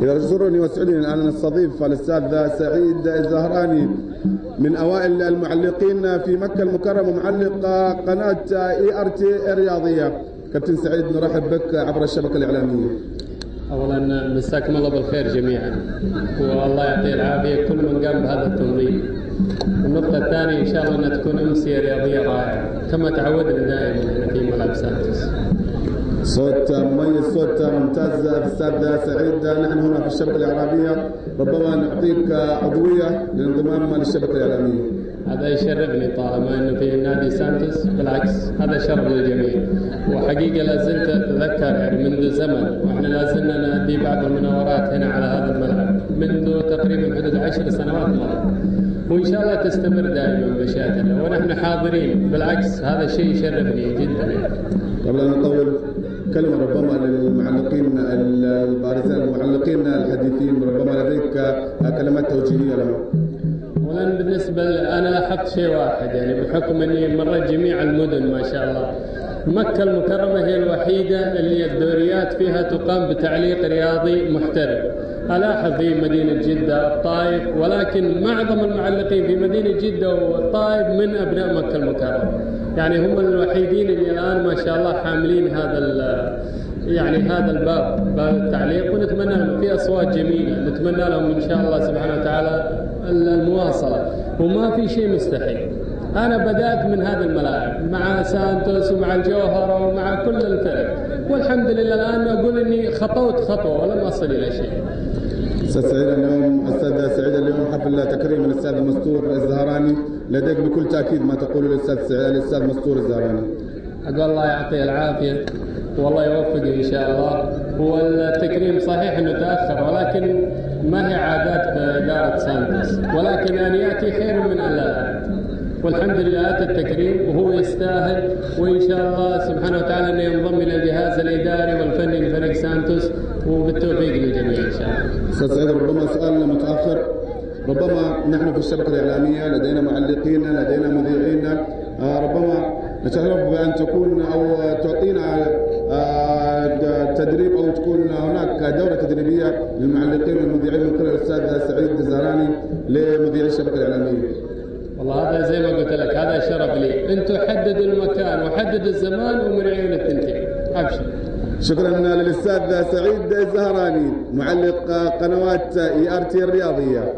إذا يسرني ويسعدني الآن أن أستضيف الأستاذ سعيد الزهراني من أوائل المعلقين في مكة المكرمة، معلق قناة ERT الرياضية. كابتن سعيد، نرحب بك عبر الشبكة الإعلامية. أولا مساكم الله بالخير جميعا، والله يعطيه العافية كل من قام بهذا التنظيم. النقطة الثانية إن شاء الله أنها تكون أمسية رياضية رائعة كما تعودنا دائما في ملعب سانتوس. صوت مميز، صوت ممتاز أستاذ سعيد. نحن هنا في الشبكة الإعلامية ربما نعطيك عضوية للانضمام للشبكة الإعلامية. هذا يشرفني طالما انه في نادي سانتوس، بالعكس هذا شرف للجميع. وحقيقه لا زلت اتذكر يعني منذ زمن واحنا لا زلنا نؤدي بعض المناورات هنا على هذا الملعب منذ تقريبا حدود 10 سنوات مضت، وان شاء الله تستمر دائما مشاهدنا ونحن حاضرين. بالعكس هذا الشيء يشرفني جدا. قبل ان نطول، كلمه ربما للمعلقين البارزين، المعلقين الحديثين، ربما لديك كلمات توجيهيه لهم. اولا بالنسبه انا لاحظت شيء واحد، يعني بحكم اني مريت جميع المدن ما شاء الله، مكه المكرمه هي الوحيده اللي الدوريات فيها تقام بتعليق رياضي محترف. الاحظ في مدينه جده، الطائف، ولكن معظم المعلقين في مدينه جده والطائف من ابناء مكه المكرمه، يعني هم الوحيدين اللي الان ما شاء الله حاملين هذا الباب، باب التعليق. ونتمنى لهم في اصوات جميله، نتمنى لهم ان شاء الله سبحانه وتعالى المواصله، وما في شيء مستحيل. انا بدات من هذا الملاعب مع سانتوس ومع الجوهره ومع كل الفرق، والحمد لله الان اقول اني خطوت خطوه ولم اصل الى شيء. استاذ سعيد اليوم حفل تكريم الاستاذ مستور الزهراني، لديك بكل تاكيد ما تقول الاستاذ مستور الزهراني. أقول الله يعطيه العافيه والله يوفقه ان شاء الله. هو التكريم صحيح انه تاخر، ولكن ما هي عادات في اداره سانتوس، ولكن ان ياتي خير من ان لا ياتي. والحمد لله اتى التكريم وهو يستاهل، وان شاء الله سبحانه وتعالى انه ينضم الى الجهاز الاداري والفني لفريق سانتوس، وبالتوفيق للجميع ان شاء الله. استاذ سعيد، ربما سؤال متاخر، ربما نحن في الشبكه الاعلاميه لدينا معلقين، لدينا مذيعين، ربما نتشرف بان تكون او تعطينا تدريب او تكون هناك دوره تدريبيه للمعلقين والمذيعين من قبل الاستاذ سعيد الزهراني لمذيعي الشبكه الاعلاميه. والله هذا زي ما قلت لك هذا شرف لي، انتم حددوا المكان وحددوا الزمان ومن عيون التنتين. ابشر. شكرا للاستاذ سعيد الزهراني معلق قنوات ERT الرياضيه.